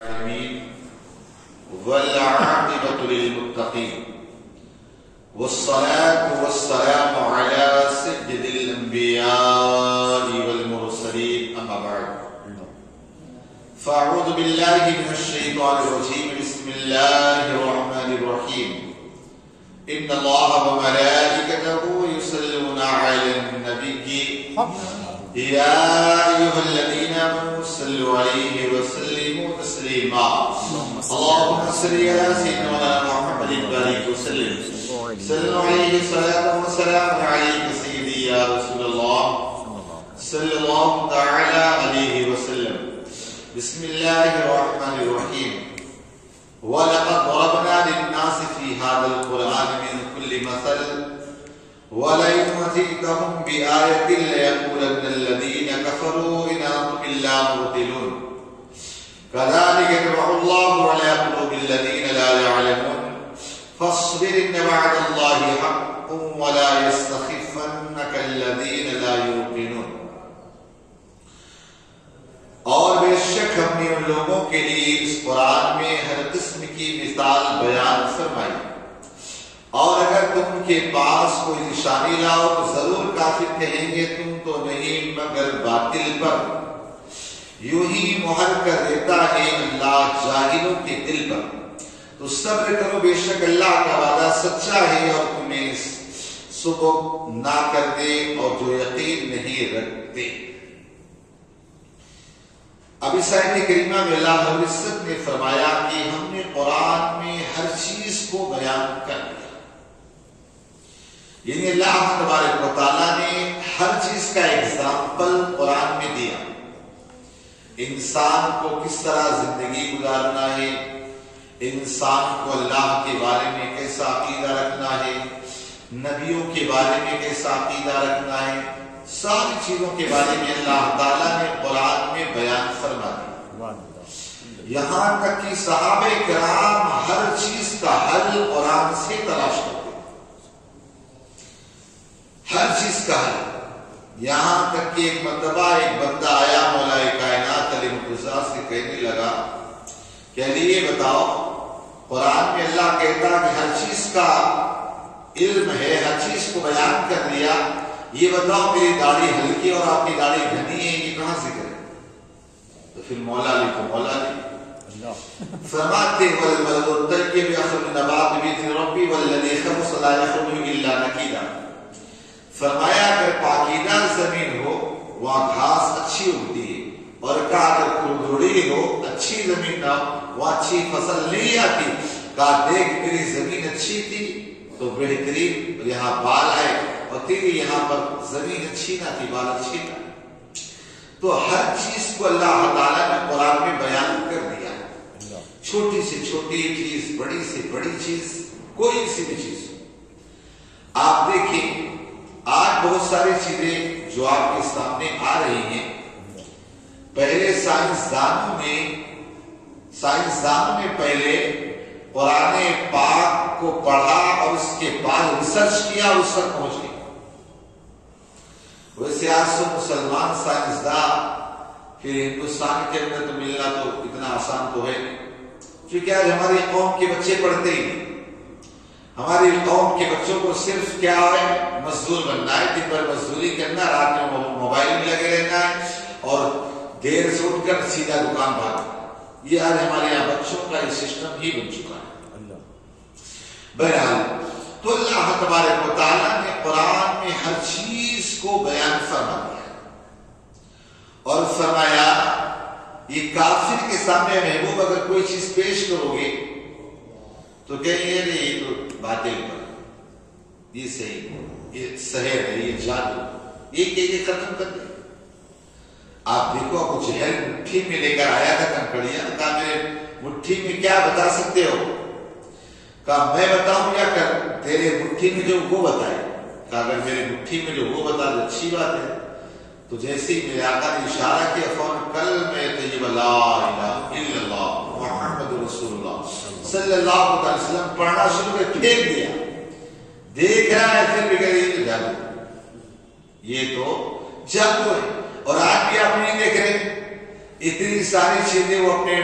العالمين والعاقبة للمتقين والصلاة والسلام على سيد الأنبياء والمرسلين أما بعد فأعوذ بالله من الشيطان الرجيم بسم الله الرحمن الرحيم إن الله وملائكته يصلون على النبي يا أيها الذين آمنوا صلوا عليه وسلموا تسليما اللهم صل على سيدنا محمد وبارك وسلم صلوا عليه صلاة وسلام عليك سيدي يا رسول الله صلى الله تعالى عليه وسلم بسم الله الرحمن الرحيم ولقد ضربنا للناس في هذا القرآن من كل مثل ولئن أتيتهم بآية ليقولن الذين كفروا إن أنتم إلا مبطلون كذلك يطبع الله على قلوب الذين لا يعلمون فاصبر إن وعد الله حق ولا يستخفنك الذين لا يوقنون اور بے شک ہم نے ان لوگوں کے لیے اس قرآن میں ہر قسم کی مثال بیان فرمائی اور اگر تم کے پاس کوئی نشانی لاؤ تو ضرور کافر کہیں گے تم تو نہیں مگر باطل پر یوں ہی مہر کر دیتا ہے اللہ جاہلوں کے دل پر تو صبر کرو بے شک اللہ کا وعدہ سچا ہے اور تمہیں سبق نہ کر دے اور جو یقین نہیں رکھتے. اب اس آیت کریمہ میں اللہ رب العزت نے فرمایا کہ ہم نے قرآن میں ہر چیز کو بیان کر دیا. یعنی اللہ تبارک و تعالیٰ نے ہر چیز کا ایگزامپل قرآن میں دیا. انسان کو کس طرح زندگی گزارنا ہے, انسان کو اللہ کے بارے میں کیسا عقیدہ رکھنا ہے, نبیوں کے بارے میں کیسا عقیدہ رکھنا ہے, ساری چیزوں کے بارے میں اللہ تعالیٰ نے قرآن میں بیان فرما دیا. یہاں تک کہ صحابہ کرام ہر چیز کا حل قرآن سے تلاش کرتے, ہر چیز کا حل. یہاں تک کہ ایک مرتبہ ایک بندہ آیا مولا کائنات علیہ السلام سے کہنے لگا کہ علی یہ بتاؤ, قرآن میں اللہ کہتا کہ ہر چیز کا علم ہے, ہر چیز کو بیان کر دیا, یہ بتاؤ میری داڑھی ہلکی اور آپ کی داڑھی گھنی ہے, یہ کہاں سے کرے؟ تو پھر مولا علی کو مولا علی فرماتے والبلد الطیب یخرج نبات باذن ربی والذی خبث لا یخرج الا نکیدا. فرمایا اگر پاکیزہ زمین ہو وہاں گھاس اچھی اگتی ہے, اور کہا اگر کھردھڑی ہو اچھی زمین نہ ہو وہاں اچھی فصل نہیں آتی. کہا دیکھ میری زمین اچھی تھی تو بہترین یہاں بال آئے, اور تیری یہاں پر زمین اچھی نہ تھی بال اچھی نہ. تو ہر چیز کو اللہ تعالیٰ نے قرآن میں بیان کر دیا. چھوٹی سے چھوٹی چیز, بڑی سے بڑی چیز, کوئی سی بھی چیز. آپ دیکھیں آج بہت ساری چیزیں جو آپ کے سامنے آ رہی ہیں, پہلے سائنسدانوں نے پہلے قرآن پاک کو پڑھا اور اس کے بعد ریسرچ کیا اور اس تک پہنچ گئے. ویسے آج تو مسلمان سائنسدان پھر ہندوستان کے اندر تو ملنا تو اتنا آسان تو ہے, کیونکہ آج ہماری قوم کے بچے پڑھتے ہی نہیں. ہماری قوم کے بچوں کو صرف کیا ہے, مزدور بننا ہے, دن بھر مزدوری کرنا, رات میں موبائل میں لگے رہنا ہے اور دیر سے اٹھ کر سیدھا دکان بھاگنا. یہ آج ہمارے یہاں بچوں کا یہ سسٹم ہی بن چکا ہے. بہرحال تو اللہ تبارک و تعالیٰ نے قرآن میں ہر چیز کو بیان فرما دیا اور فرمایا یہ کافر کے سامنے محبوب اگر کوئی چیز پیش کرو گے تو کہیں گے نہیں یہ تو باطل پر, یہ صحیح, یہ سحر ہے, یہ جادو, یہ کہ یہ ختم کر دے. آپ دیکھو کچھ جہل مٹھی میں لے کر آیا تھا کنکڑیاں, کہا میرے مٹھی میں کیا بتا سکتے ہو؟ کہا میں بتاؤں یا کر تیرے مٹھی میں جو وہ بتائے. کہا اگر میرے مٹھی میں جو وہ بتا دے اچھی بات ہے. تو جیسے ہی میرے آقا نے اشارہ کیا فوراً کلمہ طیبہ لا الہ الا اللہ محمد رسول اللہ صلی اللہ علیہ وسلم پڑھنا شروع کر پھینک دیا. دیکھ رہا ہے پھر بھی کہہ جادو, یہ تو جادو ہے. اور آج بھی آپ نہیں دیکھ رہے اتنی ساری چیزیں وہ اپنے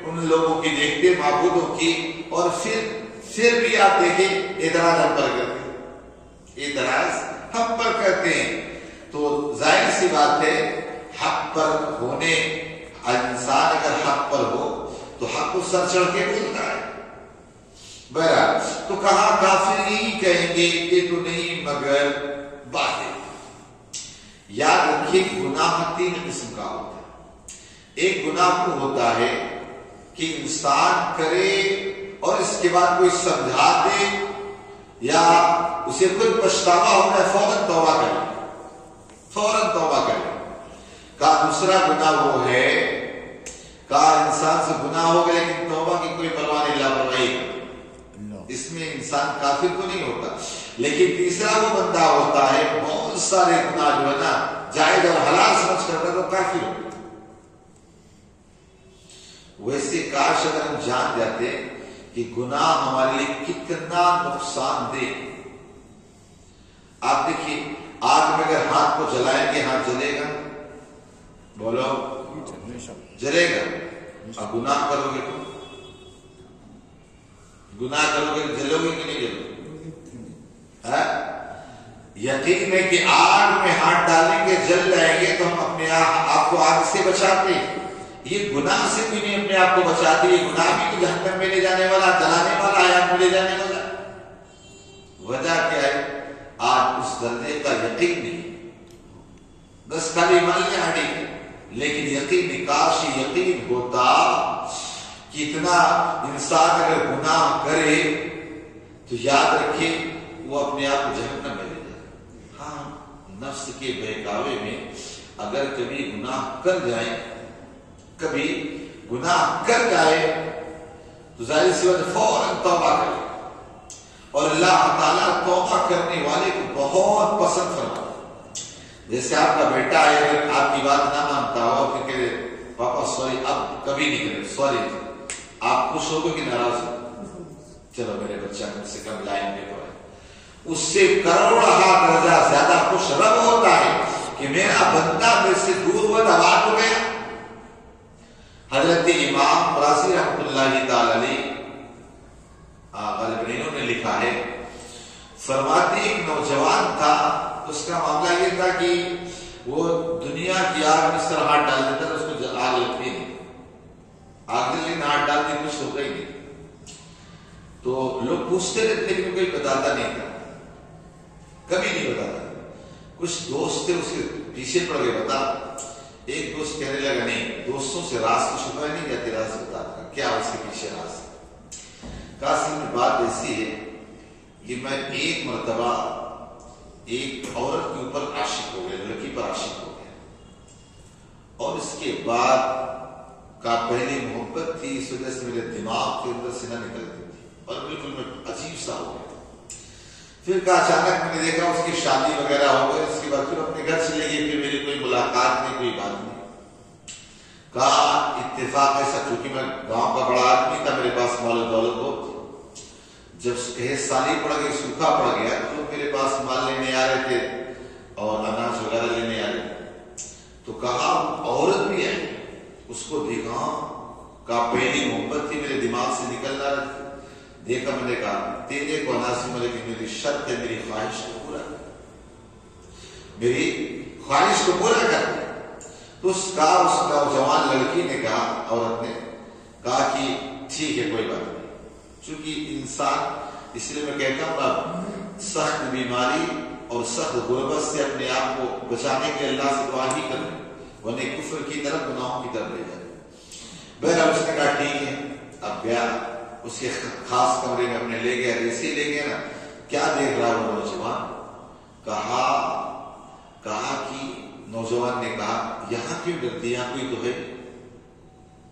ان لوگوں کی دیکھتے معبودوں کی، اور پھر بھی آپ دیکھیں اعتراض ہم پر کرتے ہیں، اعتراض ہم پر کرتے ہیں۔ تو ظاہر سی بات ہے حق پر ہونے، انسان اگر حق پر ہو تو حق کو سر چڑھ کے بولتا ہے۔ بہرحال تو کہاں کافر ہی کہیں گے یہ تو نہیں مگر باطل۔ یاد رکھیے گناہ 3 قسم کا ہوتا ہے۔ ایک گناہ کو ہوتا ہے کہ انسان کرے اور اس کے بعد کوئی سمجھا دے یا اسے کوئی پچھتاوا ہوتا ہے، فوراً توبہ کرے، فوراً توبہ کرے۔ کا دوسرا گناہ وہ ہے کا انسان سے گناہ ہو گیا لیکن توبہ کی کوئی پرواہ نہیں، لاپرواہی کرے، اس میں انسان کافر تو نہیں ہوتا۔ لیکن تیسرا وہ بندہ ہوتا ہے بہت سارے گناہ جو ہے نا جائز اور حلال سمجھ کرتا تو کافر ہوتا۔ ویسے کاش اگر ہم جان جاتے کہ گناہ ہمارے لیے کتنا نقصان دہ۔ آپ دیکھیے آگ میں اگر ہاتھ کو جلائیں گے ہاتھ جلے گا، بولو جلے گا۔ اور گناہ کرو گے تو گناہ کرو گے جلو گے کہ نہیں جلو گے؟ یقین ہے کہ آگ میں ہاتھ ڈالیں گے جل جائیں گے تو ہم اپنے آپ کو آگ سے بچاتے ہیں۔ یہ گناہ سے بھی نہیں اپنے آپ کو بچاتے، یہ گناہ بھی تو جہنم میں لے جانے والا، جلانے والا، آگ میں لے جانے والا۔ وجہ کیا ہے؟ آج اس درجے کا یقین نہیں، بس خالی مالی آڑی، لیکن یقین نہیں۔ کاش یقین ہوتا کہ اتنا انسان اگر گناہ کرے تو یاد رکھے وہ اپنے آپ کو جہنم میں لے جائے۔ ہاں نفس کے بہکاوے میں اگر کبھی گناہ کر جائیں، کبھی گناہ کر جائے تو ظاہر سی بات فوراً توبہ کرے، اور اللہ تعالیٰ توبہ کرنے والے کو بہت پسند فرماتا ہے۔ جیسے آپ کا بیٹا ہے اگر آپ کی بات نہ مانتا ہو پھر کہے پاپا سوری، اب کبھی نہیں کرے سوری، آپ خوش ہو گے کہ ناراض ہو؟ چلو میرے بچہ کم سے کم لائن میں پڑھے، اس سے کروڑ درجہ زیادہ خوش رب ہوتا ہے کہ میرا بندہ میرے سے دور ہوا آباد ہو گیا۔ حضرت امام رازی رحمۃ اللہ تعالی علیہ غالباً انہوں نے لکھا ہے، فرماتے ایک نوجوان تھا، اس کا معاملہ یہ تھا کہ وہ دنیا کی آگ میں اس طرح ہاتھ ڈال دیتا تھا، اس کو آگ لگتی نہیں، آگ لیکن ہاتھ ڈالتے کچھ ہوتا ہی نہیں۔ تو لوگ پوچھتے رہتے لیکن کوئی بتاتا نہیں تھا، کبھی نہیں بتاتا۔ کچھ دوست تھے اس کے پیچھے پڑ گئے، بتا۔ ایک دوست کہنے لگا نہیں، دوستوں سے راز تو چھپایا نہیں جاتے، راز بتاتا کیا اس کے پیچھے راز۔ کاسی میں بات ایسی ہے کہ میں ایک مرتبہ ایک عورت کے اوپر عاشق ہو گیا، لڑکی پر عاشق ہو گیا، اور اس کے بعد کا پہلی محبت تھی، اس وجہ سے میرے دماغ کے اندر سے نہ نکلتی تھی اور بالکل میں عجیب سا ہو گیا۔ پھر کا اچانک میں نے دیکھا اس کی شادی وغیرہ ہو گئی، اس کے بعد پھر اپنے گھر چلے گئی، پھر میری کوئی ملاقات نہیں، کوئی بات نہیں۔ کہا اتفاق ایسا، چونکہ میں گاؤں کا بڑا آدمی تھا، میرے پاس مال و دولت بہت تھی، جب سالی پڑ گئی، سوکھا پڑ گیا تو میرے پاس مال لینے آ رہے تھے اور اناج وغیرہ لینے آ رہے تھے، تو کہا عورت بھی آئی، اس کو دیکھا، کہا پہلی محبت تھی میرے دماغ سے نکل رہا تھا، دیکھا، میں نے کہا تیرے کو ناصر ملک میری شرط ہے، میری خواہش کو پورا کر، میری خواہش کو پورا کر۔ تو اس کا جوان لڑکی نے کہا، عورت نے کہا کہ ٹھیک ہے کوئی بات نہیں، چونکہ انسان، اس لیے میں کہتا ہوں نا، سخت بیماری اور سخت غربت سے اپنے آپ کو بچانے کے اللہ سے دعا ہی کریں، ورنہ کفر کی طرف، گناہوں کی طرف لے جائے۔ بہرحال اس نے کہا ٹھیک ہے، اب گیا اس کے خاص کمرے میں اپنے لے گیا، ایسے لے گیا نا، کیا دیکھ رہا وہ نوجوان؟ کہا کہ نوجوان نے کہا یہاں کیوں ڈرتی، یہاں کوئی تو ہے،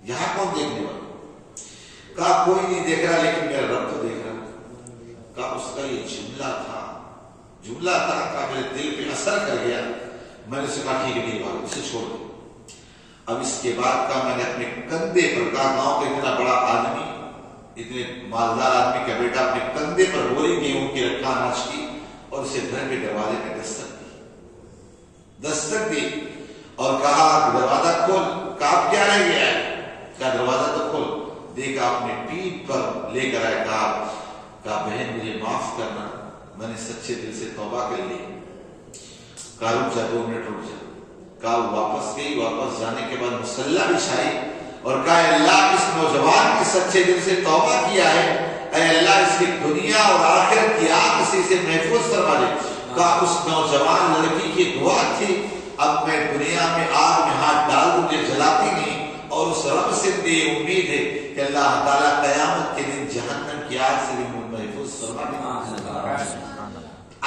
یہاں کون دیکھنے والا؟ کہا کوئی نہیں دیکھ رہا لیکن میرا رب تو دیکھ رہا۔ کہا اس کا یہ جملہ تھا کہا میرے دل پہ اثر کر گیا، میں نے اسے کہا ٹھیک ہے نہیں بات، اسے چھوڑ دو۔ اب اس کے بعد کا میں نے اپنے کندھے پر، کہا گاؤں کا اتنا بڑا آدمی، اتنے مالدار آدمی کا بیٹا اپنے کندھے پر بوری گیہوں کی رکھا اناج کی، اور اسے گھر کے دروازے پہ دستک دی اور کہا دروازہ کھول۔ کہا کیا رہ گیا ہے؟ کہا دروازہ تو کھول۔ دیکھا اپنے پیٹ پر لے کر آئے، کہا بہن مجھے معاف کرنا، میں نے سچے دل سے توبہ کر لی۔ کہا رک جا 2 منٹ رک جا۔ کہا واپس گئی، واپس جانے کے بعد مصلی بچھائی اور کہا اے اللہ اس نوجوان کی سچے دل سے توبہ کیا ہے، اے اللہ اس کی دنیا اور آخرت کی آگ اسی سے محفوظ فرما دے۔ کہا اس نوجوان لڑکی کی دعا تھی اب میں دنیا میں آگ میں ہاتھ ڈال دوں مجھے جلاتی نہیں، اور اس رب سے یہ امید ہے کہ اللہ تعالیٰ قیامت کے دن جہنم کی آگ سے بھی محفوظ فرما دے۔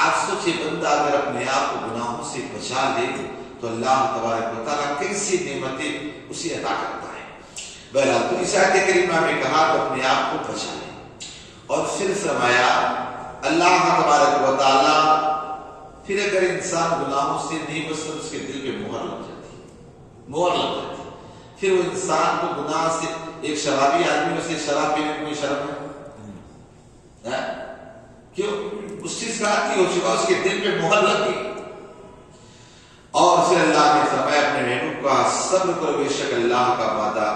آپ سوچے بندہ اگر اپنے آپ کو گناہوں سے بچا لے تو اللہ تبارک و تعالیٰ کیسی نعمتیں اسے عطا کرتا ہے۔ بہرحال تو اس آیت کریمہ میں کہا تو اپنے آپ کو بچا لے، اور پھر فرمایا اللہ تبارک و تعالیٰ پھر اگر انسان گناہوں سے نہیں بچتا اس کے دل پہ مہر لگ جاتی، پھر وہ انسان کو گناہ سے، ایک شرابی آدمی میں سے شراب پینے میں کوئی شرم ہے؟ کیوں؟ اس چیز کا عادی ہو چکا، اس کے دل پہ مہر لگ گئی۔ اور پھر اللہ نے فرمایا اپنے محبوب کا صبر کرو، بے شک اللہ کا وعدہ